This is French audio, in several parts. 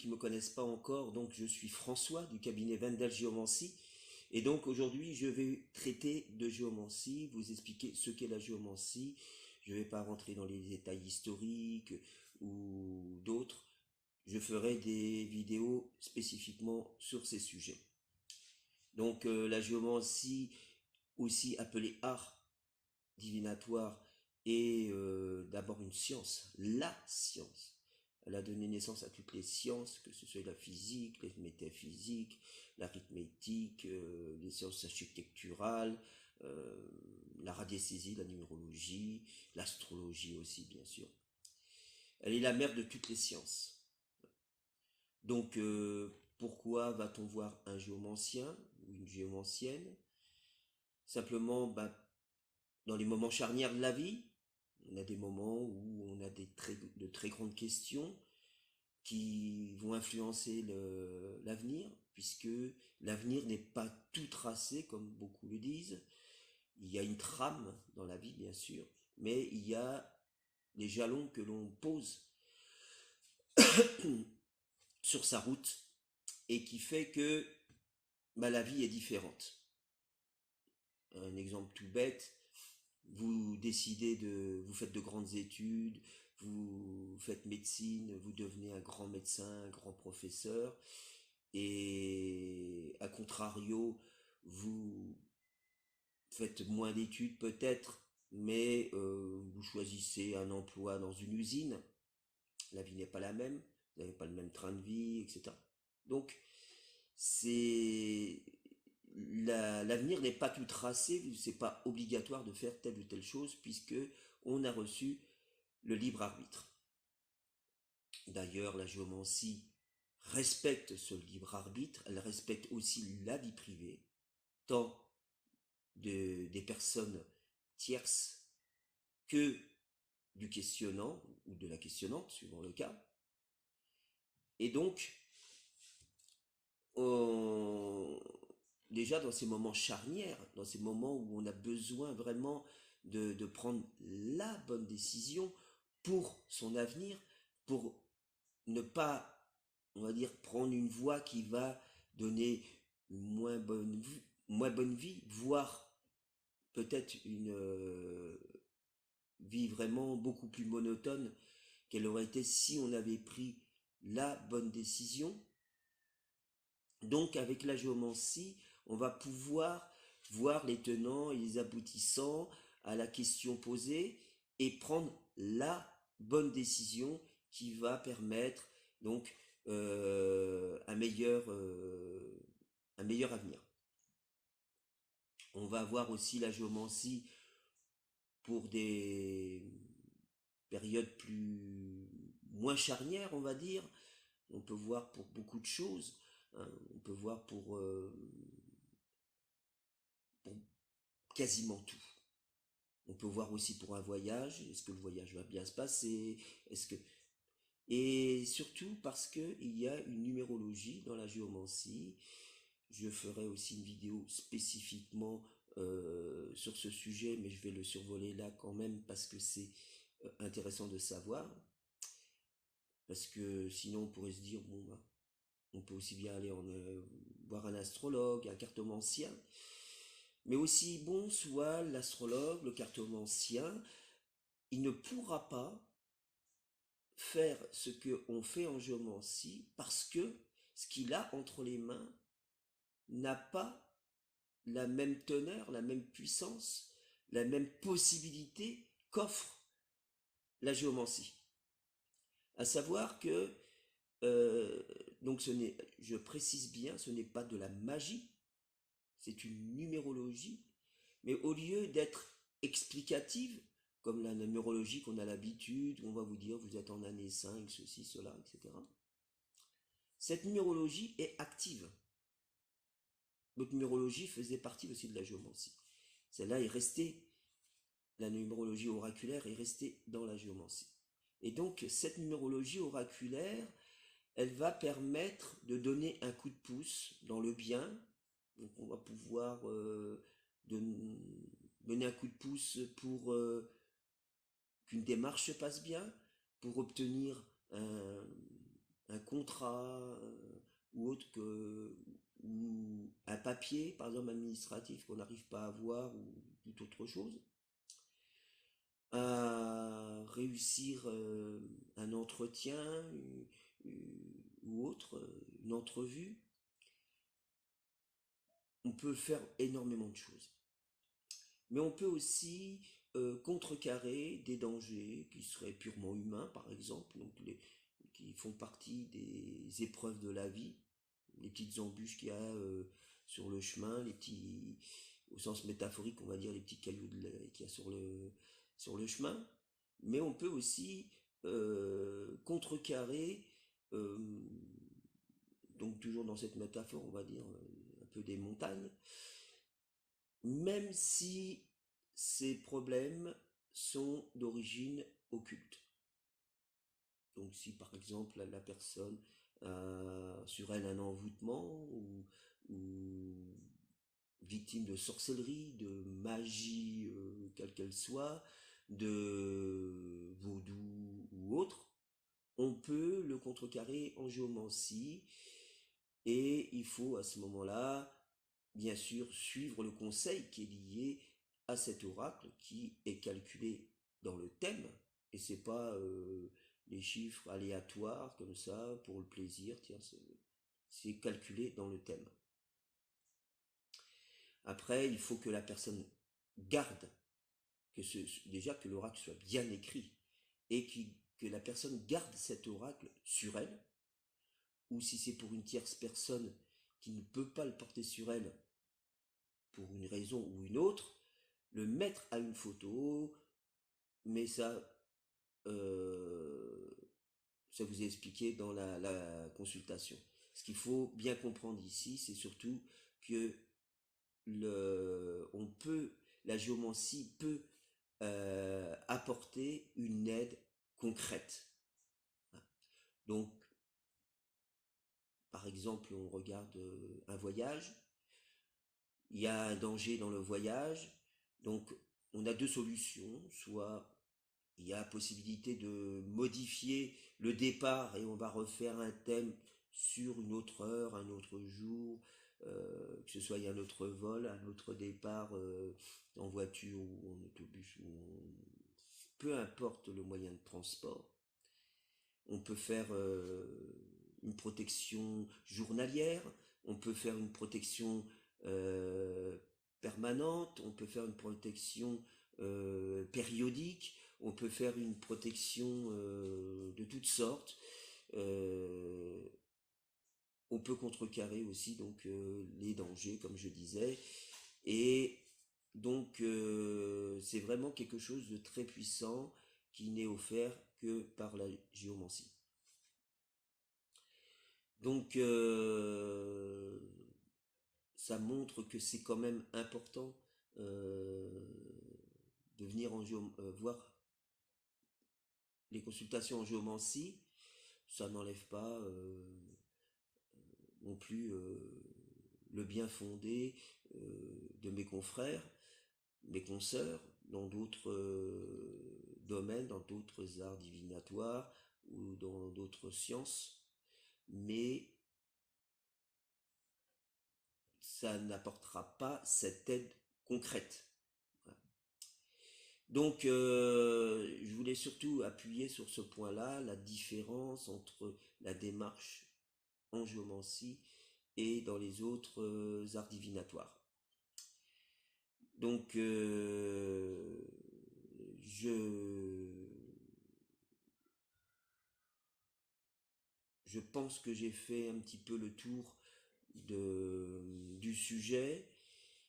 qui ne me connaissent pas encore, donc je suis François du cabinet Wendel Géomancie. Et donc aujourd'hui, je vais traiter de géomancie, vous expliquer ce qu'est la géomancie. Je ne vais pas rentrer dans les détails historiques ou d'autres. Je ferai des vidéos spécifiquement sur ces sujets. Donc la géomancie, aussi appelée art divinatoire, est d'abord une science, la science. Elle a donné naissance à toutes les sciences, que ce soit la physique, les métaphysiques, l'arithmétique, les sciences architecturales, la radiesthésie, la numérologie, l'astrologie aussi, bien sûr. Elle est la mère de toutes les sciences. Donc, pourquoi va-t-on voir un géomancien ou une géomancienne? Simplement, dans les moments charnières de la vie, on a des moments où on a de très grandes questions qui vont influencer l'avenir, puisque l'avenir n'est pas tout tracé, comme beaucoup le disent. Il y a une trame dans la vie, bien sûr, mais il y a les jalons que l'on pose sur sa route et qui fait que la vie est différente. Un exemple tout bête, vous décidez vous faites de grandes études, vous faites médecine, vous devenez un grand médecin, un grand professeur, et à contrario, vous faites moins d'études peut-être, mais vous choisissez un emploi dans une usine, la vie n'est pas la même, vous n'avez pas le même train de vie, etc. Donc, c'est l'avenir n'est pas tout tracé, c'est pas obligatoire de faire telle ou telle chose puisque on a reçu le libre arbitre. D'ailleurs, la géomancie respecte ce libre arbitre, elle respecte aussi la vie privée, tant des personnes tierces que du questionnant ou de la questionnante, suivant le cas. Et donc, déjà dans ces moments charnières, dans ces moments où on a besoin vraiment de prendre la bonne décision pour son avenir, pour ne pas, on va dire, prendre une voie qui va donner une moins bonne vie, voire peut-être une vie vraiment beaucoup plus monotone qu'elle aurait été si on avait pris la bonne décision. Donc avec la géomancie, on va pouvoir voir les tenants et les aboutissants à la question posée et prendre la bonne décision qui va permettre donc un meilleur avenir. On va avoir aussi la géomancie pour des périodes moins charnières, on va dire. On peut voir pour beaucoup de choses. Hein. On peut voir pour quasiment tout. On peut voir aussi pour un voyage. Est-ce que le voyage va bien se passer? Et surtout parce qu'il y a une numérologie dans la géomancie. Je ferai aussi une vidéo spécifiquement sur ce sujet, mais je vais le survoler là quand même parce que c'est intéressant de savoir. Parce que sinon on pourrait se dire, on peut aussi bien aller voir un astrologue, un cartomancien. Mais aussi bon soit l'astrologue, le cartomancien, il ne pourra pas faire ce qu'on fait en géomancie parce que ce qu'il a entre les mains n'a pas la même teneur, la même puissance, la même possibilité qu'offre la géomancie. À savoir que, donc je précise bien, ce n'est pas de la magie, c'est une numérologie, mais au lieu d'être explicative, comme la numérologie qu'on a l'habitude, où on va vous dire vous êtes en année 5, ceci, cela, etc. Cette numérologie est active. Notre numérologie faisait partie aussi de la géomancie. Celle-là est restée, la numérologie oraculaire est restée dans la géomancie. Et donc cette numérologie oraculaire, elle va permettre de donner un coup de pouce dans le bien. Donc on va pouvoir donner un coup de pouce pour qu'une démarche se passe bien, pour obtenir un contrat ou autre que ou un papier, par exemple administratif, qu'on n'arrive pas à avoir ou toute autre chose, à réussir un entretien ou autre, une entrevue, on peut faire énormément de choses. Mais on peut aussi contrecarrer des dangers qui seraient purement humains, par exemple, donc qui font partie des épreuves de la vie, les petites embûches qu'il y a sur le chemin, les petits, au sens métaphorique, on va dire, les petits cailloux qu'il y a sur le chemin. Mais on peut aussi contrecarrer, euh, donc toujours dans cette métaphore, on va dire, un peu des montagnes, même si ces problèmes sont d'origine occulte. Donc si par exemple la personne a sur elle un envoûtement ou victime de sorcellerie, de magie, quelle qu'elle soit, de vaudou ou autre, on peut le contrecarrer en géomancie et il faut à ce moment-là, bien sûr, suivre le conseil qui est lié à cet oracle qui est calculé dans le thème et c'est pas les chiffres aléatoires comme ça pour le plaisir, tiens, c'est calculé dans le thème. Après, il faut que la personne garde, déjà que l'oracle soit bien écrit et que la personne garde cet oracle sur elle, ou si c'est pour une tierce personne qui ne peut pas le porter sur elle pour une raison ou une autre, le mettre à une photo, mais euh, ça vous est expliqué dans la consultation. Ce qu'il faut bien comprendre ici, c'est surtout que on peut, la géomancie peut apporter une aide concrète. Donc, par exemple, on regarde un voyage, il y a un danger dans le voyage, donc on a deux solutions, soit il y a possibilité de modifier le départ et on va refaire un thème sur une autre heure, un autre jour, que ce soit il y a un autre vol, un autre départ en voiture ou en autobus peu importe le moyen de transport. On peut faire une protection journalière, on peut faire une protection euh, permanente, on peut faire une protection périodique, on peut faire une protection de toutes sortes. Euh, on peut contrecarrer aussi donc les dangers, comme je disais, et donc c'est vraiment quelque chose de très puissant qui n'est offert que par la géomancie. Donc ça montre que c'est quand même important euh, de venir voir les consultations en géomancie. Ça n'enlève pas non plus le bien fondé de mes confrères, mes consoeurs dans d'autres domaines, dans d'autres arts divinatoires ou dans d'autres sciences, mais ça n'apportera pas cette aide concrète. Voilà. Donc, je voulais surtout appuyer sur ce point-là, la différence entre la démarche en géomancie et dans les autres arts divinatoires. Donc, je, je pense que j'ai fait un petit peu le tour du sujet.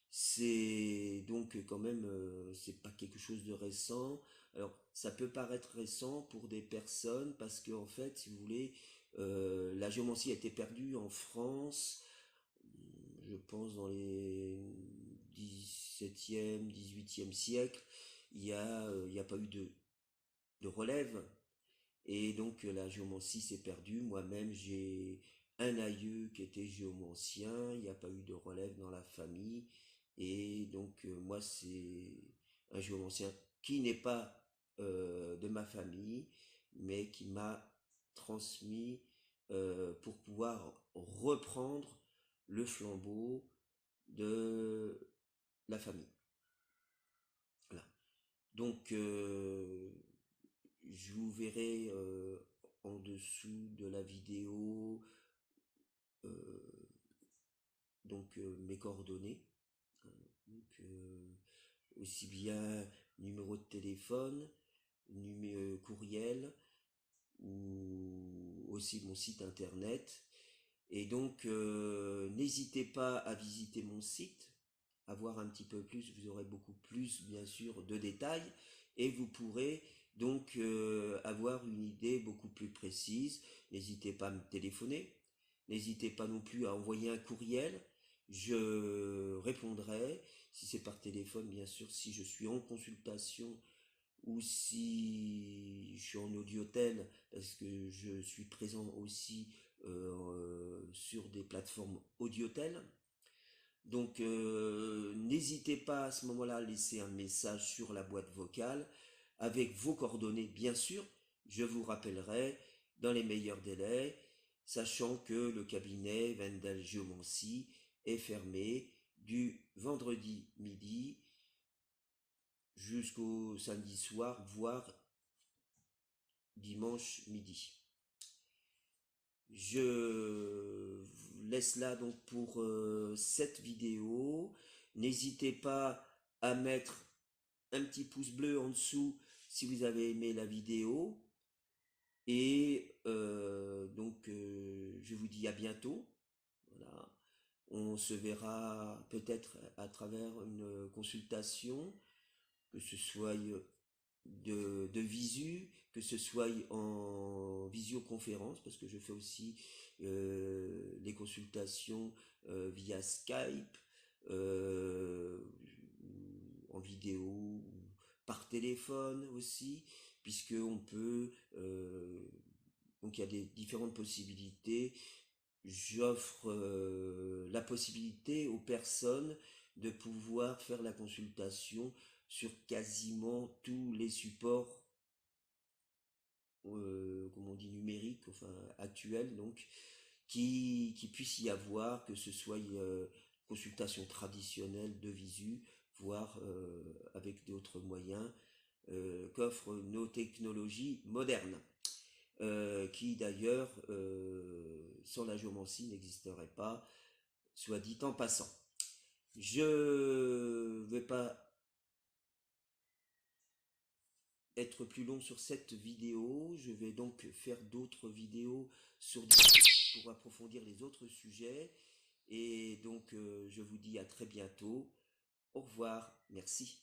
C'est donc quand même, c'est pas quelque chose de récent. Alors, ça peut paraître récent pour des personnes parce que en fait, si vous voulez, la géomancie a été perdue en France, je pense dans les 17e, 18e siècle. Il y a pas eu de relève et donc la géomancie s'est perdue. Moi-même, j'ai un aïeux qui était géomancien, il n'y a pas eu de relève dans la famille. Et donc moi, c'est un géomancien qui n'est pas de ma famille, mais qui m'a transmis pour pouvoir reprendre le flambeau de la famille. Voilà. Donc, je vous verrai en dessous de la vidéo euh, mes coordonnées. Donc, aussi bien numéro de téléphone, courriel ou aussi mon site internet. Et donc, n'hésitez pas à visiter mon site, à voir un petit peu plus, vous aurez beaucoup plus, bien sûr, de détails, et vous pourrez donc avoir une idée beaucoup plus précise. N'hésitez pas à me téléphoner, n'hésitez pas non plus à envoyer un courriel, je répondrai, si c'est par téléphone, bien sûr, si je suis en consultation ou si je suis en audiotel, parce que je suis présent aussi sur des plateformes audiotel. Donc n'hésitez pas à ce moment-là à laisser un message sur la boîte vocale avec vos coordonnées, bien sûr. Je vous rappellerai dans les meilleurs délais, sachant que le cabinet Wendel Géomancie est fermé du vendredi midi jusqu'au samedi soir, voire dimanche midi. Je vous laisse là donc pour cette vidéo. N'hésitez pas à mettre un petit pouce bleu en dessous si vous avez aimé la vidéo. Et je vous dis à bientôt. Voilà. On se verra peut-être à travers une consultation, que ce soit de visu, que ce soit en visioconférence, parce que je fais aussi les consultations via Skype, euh, en vidéo, ou par téléphone aussi, puisque on peut, donc il y a des différentes possibilités. J'offre la possibilité aux personnes de pouvoir faire la consultation sur quasiment tous les supports, comme on dit, numériques, enfin actuels, donc, qui puisse y avoir, que ce soit consultation traditionnelle de visu, voire avec d'autres moyens qu'offrent nos technologies modernes. Qui d'ailleurs, sans la géomancie, n'existerait pas, soit dit en passant. Je vais pas être plus long sur cette vidéo, je vais donc faire d'autres vidéos pour approfondir les autres sujets, et donc je vous dis à très bientôt. Au revoir, merci.